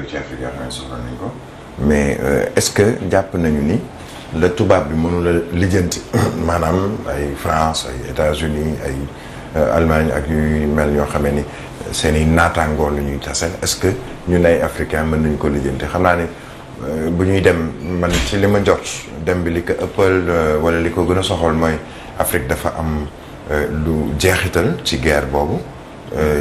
ci Afrique yoo xam ne soxla nañ ko mais est-ce que jàpp nañu ni la tubaab bi mënula lijjanti maanaam ay France ay États-Unis ay Allemagne ak yu mel ñoo xamee ni seen i naataangoo la ñuy taseel est-ce que ñun ay africain mën nañu ko lijjanti xam naa ne bu ñuy dem man ci li ma jot dem bi li ko ëppal wala li ko gën a soxal mooy Afrique dafa am lu jeexital ci guerre boobu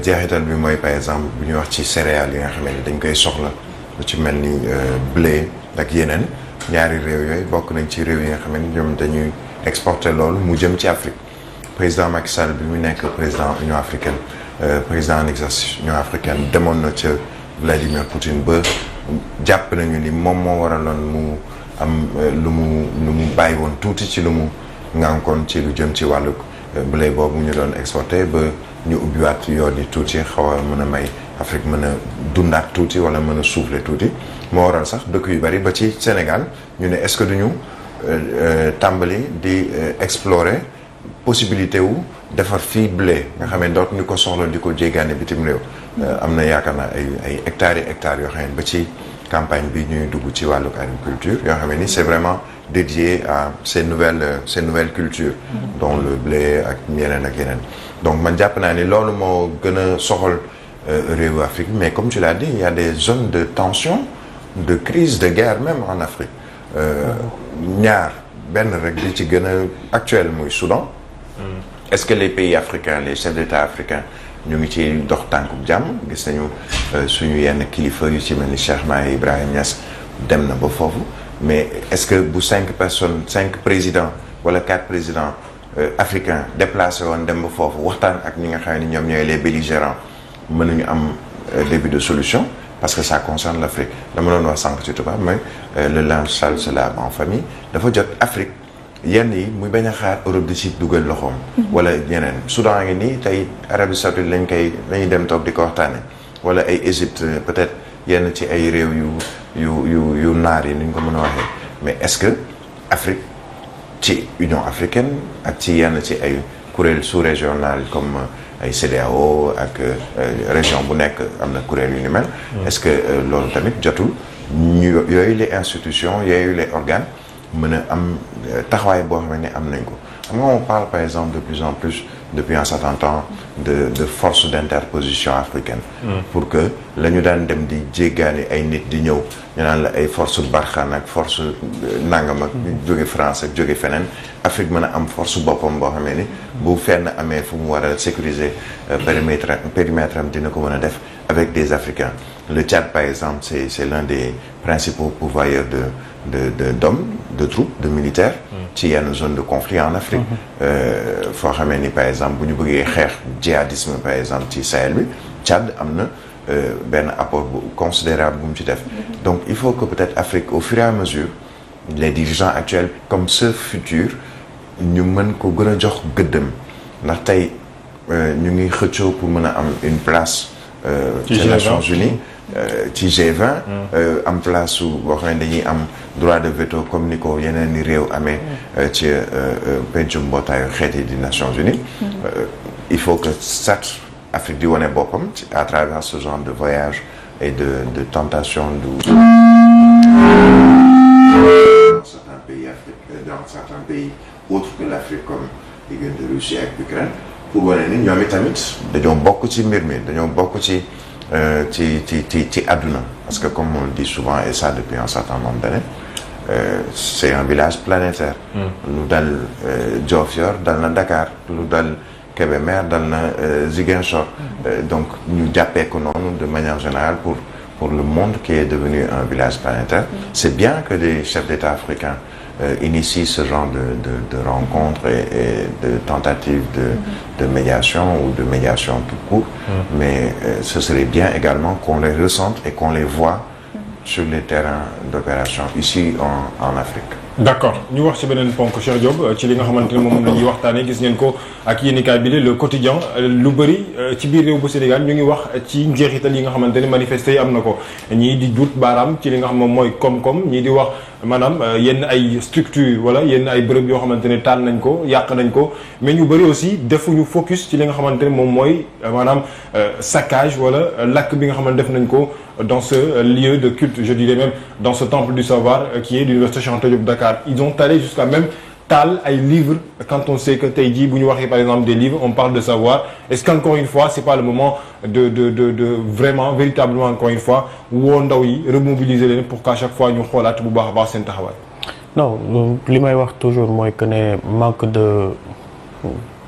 jeexital bi mooy par exemple bu ñuy wax ci céréales yi nga xam ne dañ koy soxla lu ci mel ni blé ak yeneen ñaari réew yooyu bokk nañ ci réew yi nga xam ne ñoom dañuy exporter loolu mu jëm ci Afrique président Macky Sall bi mu nekk président Union africaine président en exercice Union africaine demoon na ca Vladimir Poutine ba jàpp nañu ni moom moo waraloon mu am lu mu bàyyi woon tuuti ci lu mu ngànkoon ci lu jëm ci wàllu blé boobu ñu doon exporté ba ñu ubbiwaat yoon yi tuuti xaw a mën a may Afrique mën a dundaat tuuti wala mën a souffler tuuti moo waral sax dëkk yu bari ba ci Sénégal ñu ne est-ce que duñu tàmbali di explorer possibilité wu defar fii blé nga xam ne dootuñu ko soxla di ko jéggaane bitim réew am na yaakaar naa ay hectares et hectares yoo xam ne ba ci campagne bi ñuy dugg ci wàllu agriculture yoo xam ne ni c'est vraiment dédié à ces nouvelles cultures dont le blé ak yeneen ak yeneen donc man jàpp naa ni loolu moo gën a soxal réewu Afrique mais comme tu l'as dit il y a des zones de tension de crise de guerre même en Afrique ñaar benn rek di ci gën a actuel muy Soudan est-ce que les pays africains les chefs d'État africains ñu ngi ci dox tànkub jàmm gis nañu suñu yenn kilifa yu ci mel ni Cheikh Mahi Ibrahim Niass dem na ba foofu mais est-ce que bu 5 présidents wala 4 présidents africains déplacé woon dem ba foofu waxtaan ak ñi nga xam ne ñoom ñooy les belligérants mënuñu am début de solution parce que ça concerne l'Afrique dama doon wax sànq ci tubaab mais le linge sale se lave en famille dafa jot Afrique yenn yi muy bañ a xaar Europe di ci dugal loxoom. wala yeneen Soudan ngi nii tey Arabie Saoudite lañuy dem toog di ko waxtaane wala ay Égypte peut-être yenn ci ay réew yu naar yi ni ñu ko mën a waxee mais est-ce que Afrique ci Union africaine ak ci yenn ci ay kuréel sous-régional comme ay CEDEAO ak région bu nekk am na kuréel yu ni mel. est-ce que loolu tamit jotul yooyu les institutions yooyu les organes mën a am taxawaay boo xam ne am nañ ko xam nga on parle par exemple de plus en plus depuis un certain temps de force d'interposition africaine pour que la ñu daan dem di jéggaani ay nit di ñëw ñu naan la ay force Barkhane ak force nangam ak jóge France ak jóge feneen Afrique mën a am force boppam boo xamee ni bu fenn amee fu mu war a sécuriser périmètre am dina ko mën a def avec des Africains le Tchad par exemple c'est l'un des principaux pourvoyeurs d'hommes de troupes de militaires ci yenn zone de conflit en Afrique foo xamee ni par exemple bu ñu bëggee xeex djihadisme par exemple ci Sahel bi Tchad am na benn apport bu considérable bu mu ci def donc il faut que peut-être Afrique au fur et à mesure les dirigeants actuels comme ceux futurs ñu mën ko gën a jox gëddëm ndax tey ñu ngi xëccoo pour mën a am une place ci Nations Unies ci G20 am place su boo xam ne dañuy am droit de veto comme ni ko yeneen ni réew amee ci pencum mbootaayu xeet yi di Nations Unies il faut que certes Afrique di wane boppam à travers ce genre de voyage et de tentation dans certains pays africains dans certains pays autres que l'Afrique comme diggante Russie ak Ukraine pour wane ni ñoom itamit dañoo bokk ci mbir mi dañoo bokk ci àdduna parce que comme on le dit souvent et ça depuis un certain nombre d'années c'est un village planétaire lu dal Diofior dal na Dakar lu dal Kébémer dal na Ziguinchor donc ñu jàppee ko noonu de manière générale pour le monde qui est devenu un village planétaire c'est bien que des chefs d'État africains initient ce genre de rencontres et de tentatives de médiation ou de médiation tout court mais ce serait bien également qu'on les ressente et qu'on les voit sur les terrains d'opération ici en Afrique. D'accord ñu wax ci beneen ponk Cheikh Diop ci li nga xamante ne moom la ñuy waxtaanee gis ngeen ko ak yéenekaay bi le quotidien lu bëri ci biir réew bu Sénégal ñu ngi wax ci njeexital yi nga xamante ne manifesté yi am na ko ñii di duut baaraam ci li nga xam moom mooy koom-koom ñii di wax maanaam yenn ay structure wala yenn ay bërëb yoo xamante ne taal nañ ko yàq nañ ko mais ñu bëri aussi defuñu focus ci li nga xamante ne moom mooy maanaam saccage wala lakk bi nga xamante def nañ ko dans ce lieu de culte, je dirais même dans ce temple du savoir qui est l'université Cheikh Anta Diop Dakar. Ils ont allé jusqu'à même taal ay livres quand on sait que tey jii bu ñu waxee par exemple des livres on parle de savoir. Est-ce qu'encore une fois c'est pas le moment de vraiment véritablement encore une fois woo ndaw yi remobiliser leen pour qu'à chaque fois ñu xoolaat bu baax a baax seen taxawaay. non li may wax toujours mooy que ne manque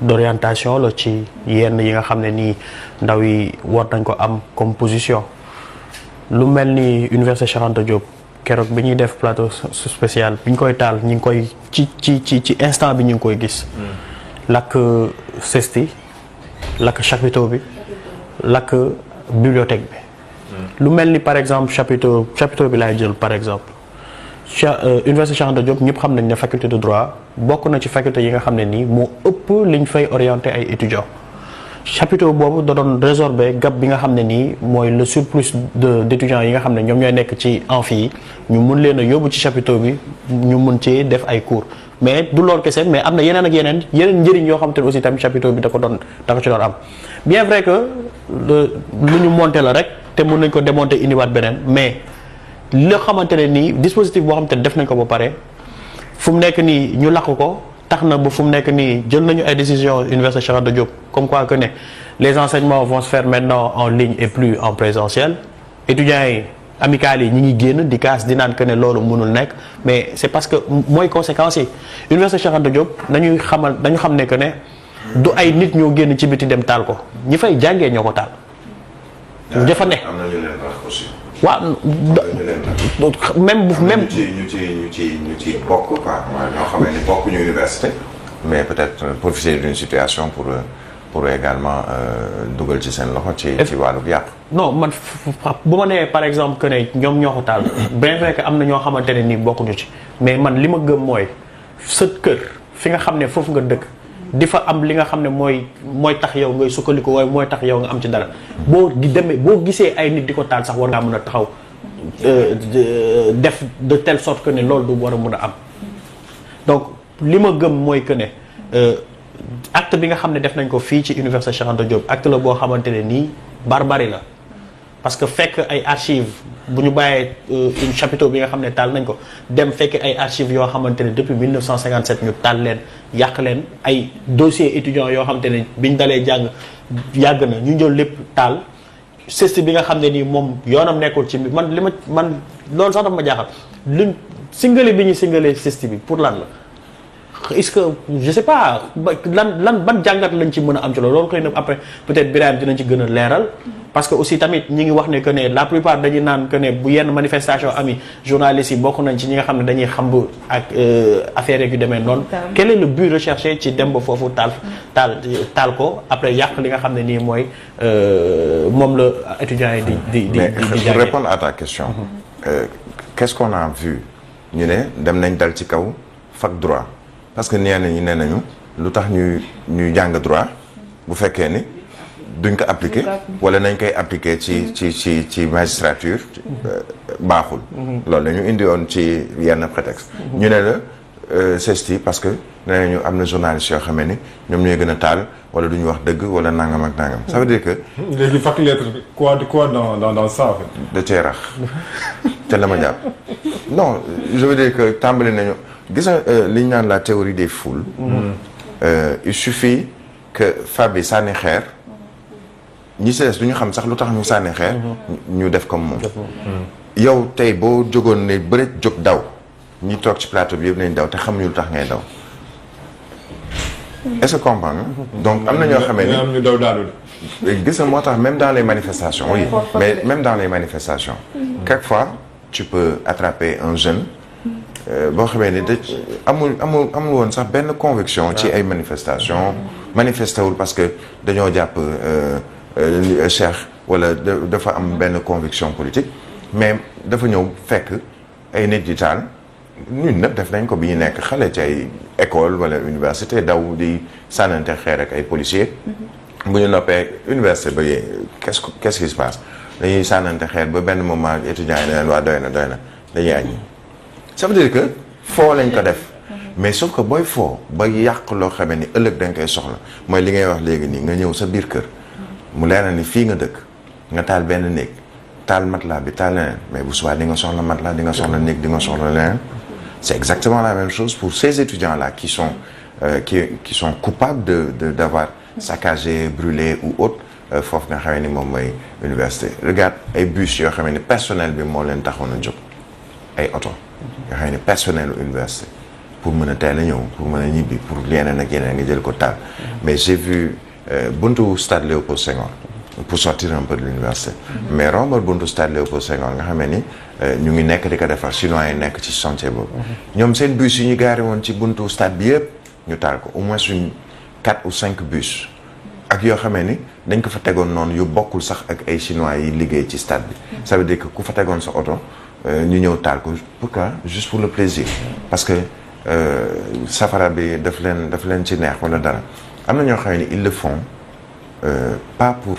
d'orientation la ci yenn yi nga xam ne nii ndaw yi war nañ ko am comme position. lu mel ni université Cheikh Anta Diop keroog bi ñuy def plateau spécial bi ñu koy taal ñu ngi koy ci instant bi ñu ngi koy gis. lakk CESTI lakk chapiteau bi lakk bibliothèque bi. lu mel ni par exemple chapiteau bi laay jël par exemple. université Cheikh Anta Diop ñëpp xam nañ ne faculté de droit bokk na ci faculté yi nga xam ne nii moo ëpp liñ fay orienté ay étudiants. chapiteau boobu da doon résorber gap bi nga xam ne nii mooy le surplus d'étudiants yi nga xam ne ñoom ñooy nekk ci amphi yi ñu mun leen a yóbbu ci chapiteau bi ñu mun ci def ay cours mais du loolu kese mais am na yeneen ak yeneen njëriñ yoo xam te ne aussi tamit chapiteau bi da ko ci doon am bien vrai que lu ñu monté la rek te mun nañ ko démonter indiwaat beneen mais loo xamante ne nii dispositif boo xamante ne def nañ ko ba pare fu mu nekk nii ñu lakk ko tax na ba fu mu nekk nii jël nañu ay décisions université Cheikh Anta Diop comme quoi que ne les enseignements vont se faire maintenant en ligne et plus en présentiel étudiants yi amicales yi ñi ngi génn di kaas di naan que ne loolu mënul nekk mais c'est parce que mooy conséquences yi université Cheikh Anta Diop dañu xam ne que ne du ay nit ñoo génn ci biti dem taal ko ñi fay jàngee ñoo ko taal. dafa ne am na ñu leen wax aussi. waaw même ñu ci bokk quoi ñoo xam ne bokkuñu université mais peut-être profiter d'une situation pour également dugal ci seen loxo ci wàllu yàq. non man bu ma nee par exemple que ne ñoom ñoo ko taal bien vrai que am na ñoo xamante ne nii bokkuñu ci mais man li ma gëm mooy sa kër fi nga xam ne foofu nga dëkk di fa am li nga xam ne mooy tax yow ngay sukkandiku waaye mooy tax yow nga am ci dara boo gisee ay nit di ko taal sax war ngaa mën a taxaw def de telle sorte que ne loolu du war a mën a am donc li ma gëm mooy que ne acte bi nga xam ne def nañ ko fii ci université Cheikh Anta Diop acte la boo xamante ne nii barbarie la parce que fekk ay archives bu ñu bàyyee une chapiteau bi nga xam ne taal nañ ko dem fekk ay archives yoo xamante ne depuis 1957 ñu taal leen yàq leen ay dossiers étudiants yoo xamante ne biñ dalee jàng yàgg na ñu jël lépp taal CESTI bi nga xam ne nii moom yoonam nekkul ci man loolu sax dafa ma jaaxal luñ singale bi ñu singalee CESTI bi pour lan la est-ce que je sais pas ban jàngat lañ ci mën a am ci loolu xëy na après peut-être Birame dinañ ci gën a leeral parce que aussi tamit ñi ngi wax ne que ne la plupart dañuy naan que ne bu yenn manifestation ami journalistes yi bokk nañ ci ñi nga xam ne dañuy xam ak affaire yu demee noonu quel est le but recherché ci dem ba foofu taal ko après yàq li nga xam ne nii mooy moom la étudiants yi di mais pour répondre à ta question qu'est-ce qu'on a vu ñu ne dem nañ dal ci kaw fac droit parce que nee nañu lu tax ñuy jàng droit bu fekkee ni duñ ko appliquer wala nañ koy appliquer ci magistrature baaxul loolu la ñu indi woon ci yenn prétexte ñu ne la CESTI parce que nee nañu am na journalistes yoo xamee ni ñoom ñooy gën a taal wala duñu wax dëgg wala nangam ak nangam ça veut dire que léegi fac lettre bi quoi dans ça en fait da cee rax te la ma jàpp non je veux dire que tàmbali nañu gis nga li ñu naan la théorie des foules il suffit que Fabi sànni xeer ñi si des du ñu xam sax lu tax ñu sànni xeer ñu def comme moom yow tey boo jógoon ne bëri jóg daw ñi toog ci plateau bi yëpp nañ daw te xamuñu lu tax ngay daw est-ce que comprendre donc am na ñoo xamee ni ñu daw daanu gis nga moo tax même dans les manifestations oui mais même dans les manifestations quelquefois tu peux attraper un jeune boo xamee ni amul woon sax benn conviction ci ay manifestations manifesté wul parce que dañoo jàpp Cheikh wala dafa am benn conviction politique mais dafa ñëw fekk ay nit di taal ñun nag def nañ ko bi ñu nekk xale ci ay école wala université daw di sànnante xeer ak ay policiers bu ñu noppee université ba qu'est-ce qui se passe dañuy sànnante xeer ba benn moment étudiants yi ne leen waa doy na dañuy añ ça veut dire que foo lañ ko def mais sauf que booy foo ba yàq loo xamee ni ëllëg da nga koy soxla mooy li ngay wax léegi nii nga ñëw sa biir kër mu leer na ni fii nga dëkk nga taal benn néeg taal matelas bi taal leneen mais bu subaa di nga soxla matelas di nga soxla néeg di nga soxla leneen c'est exactement la même chose pour ces étudiants-là qui sont coupables d'avoir saccagé brûlé ou autre foofu nga xamee ni moom mooy université regarde ay bus yoo xamee ni personnel bi moo leen taxoon a jóg ay oto nga xam ne personnel université pour mën a teel a ñëw pour mën a ñibbi pour yeneen ak yeneen nga jël ko taal mais j'ai vu buntu stade Léopold Senghor pour sortir un peu de l'université mais rombal buntu stade Léopold Senghor nga xamee ni ñu ngi nekk di ko defar chinois yi nekk ci chantier boobu ñoom seen bus yi ñu gaari woon ci buntu stade bi yëpp ñu taal ko au moins une 4 ou 5 bus ak yoo xamee ni dañ ko fa tegoon noonu yu bokkul sax ak ay chinois yi liggéey ci stade bi ça veut dire que ku fa tegoon sa oto ñu ñëw taal ko pourquoi juste pour le plaisir parce que safara bi daf leen ci neex wala dara am na ñoo xam ne ils le font pas pour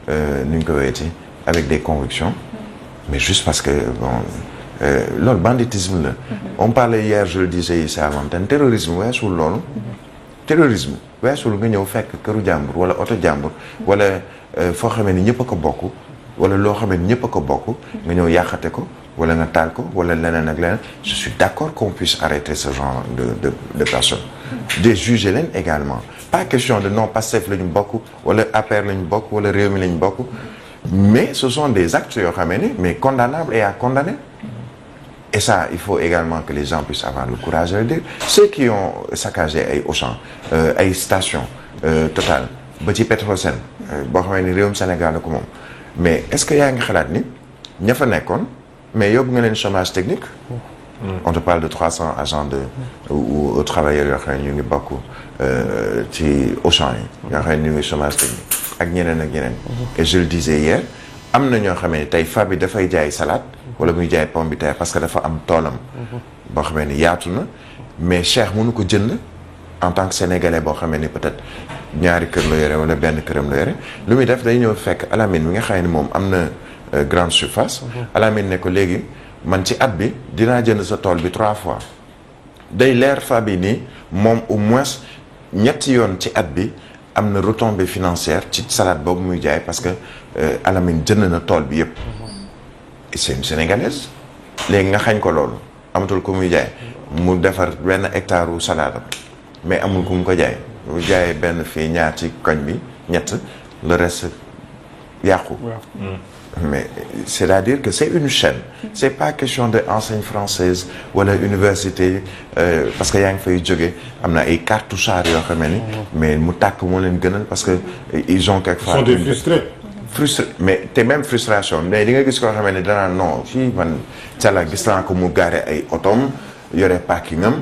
nu ñu ko weeti avec des convictions mais juste parce que bon loolu banditisme la on parlait hier je le disais ici à l'antenne terrorisme weesul loolu terrorisme weesul nga ñëw fekk këru jàmbur wala oto jàmbur wala foo xamee ni ñëpp a ko bokk wala loo xamee ni ñëpp a ko bokk nga ñëw yàqate ko wala nga taal ko wala leneen ak leneen je suis d'accord qu'on puisse arrêter ce genre de personnes de juger leen également pas question de non Pastef la ñu bokk wala APR la ñu bokk wala Rewmi la ñu bokk mais ce sont des actes yoo xamee ni mais condamnables et à condamner et ça il faut également que les gens puissent avoir le courage de le dire ceux qui ont saccagé ay Auchan ay station Total ba ci Petrosen boo xamee ni réewum Sénégal la ko moom mais est-ce que yaa ngi xalaat ni ña fa nekkoon mais yóbbu nga leen chômage technique on te parle de 300 agents ou travailleurs yoo xam ne ñu ngi bokk ci Auchan yi yoo xam ne ñu ngi chômage technique ak ñeneen ak ñeneen et je le disais hier am na ñoo xam ne tey fa bi dafay jaay salade wala muy jaay pomme de terre parce que dafa am toolam boo xamee ni yaatu na mais Cheikh mënu ko jënd en tant que sénégalais boo xamee ni peut-être ñaari kër la yore wala benn këram la yore lu muy def day ñëw fekk Alamine mi nga xam ne moom am na grande surface Alamine ne ko léegi man ci at bi dinaa jënd sa tool bi 3 fois day leer fa bi nii moom au moins ñetti yoon ci at bi am na retombée financière ci salade boobu muy jaay parce que Alamine jënd na tool bi yëpp c'est une sénégalaise léegi nga xañ ko loolu amatul ko muy jaay mu defar benn hectare u salade mais amul ku mu ko jaay bu jaayee benn fii ñaar ci koñ bi ñett le reste yàqu mais c'est-à-dire que c'est une chaîne c'est pas question de enseigne française wala université parce que yaa ngi fay jóge am na ay cartouchards yoo xam ni mais mu tàkk moo leen gënal parce que ils ont quelquefois sont des frustrés mais te même frustration mais di nga gis koo xam ne danaa non fii man cala gis naa ko mu gaare ay otom yore parking am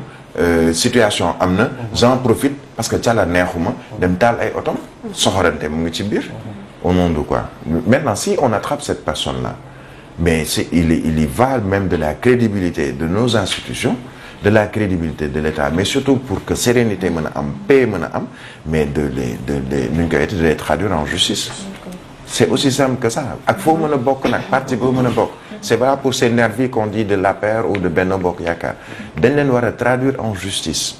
situation am na j'en profite parce que cala neexuma dem taal ay otom soxorante mu ngi ci biir au nom de quoi maintenant si on attrape cette personne-là mais il y va même de la crédibilité de nos institutions de la crédibilité de l'État mais surtout pour que sérénité mën a am paix mën a am mais de les traduire en justice c'est aussi simple que ça ak foo mën a bokk nag parti boo mën a bokk c'est pas pour ces nervis qu'on dit de l'APR ou de Benno Bokk Yaakaar dañ leen war a traduire en justice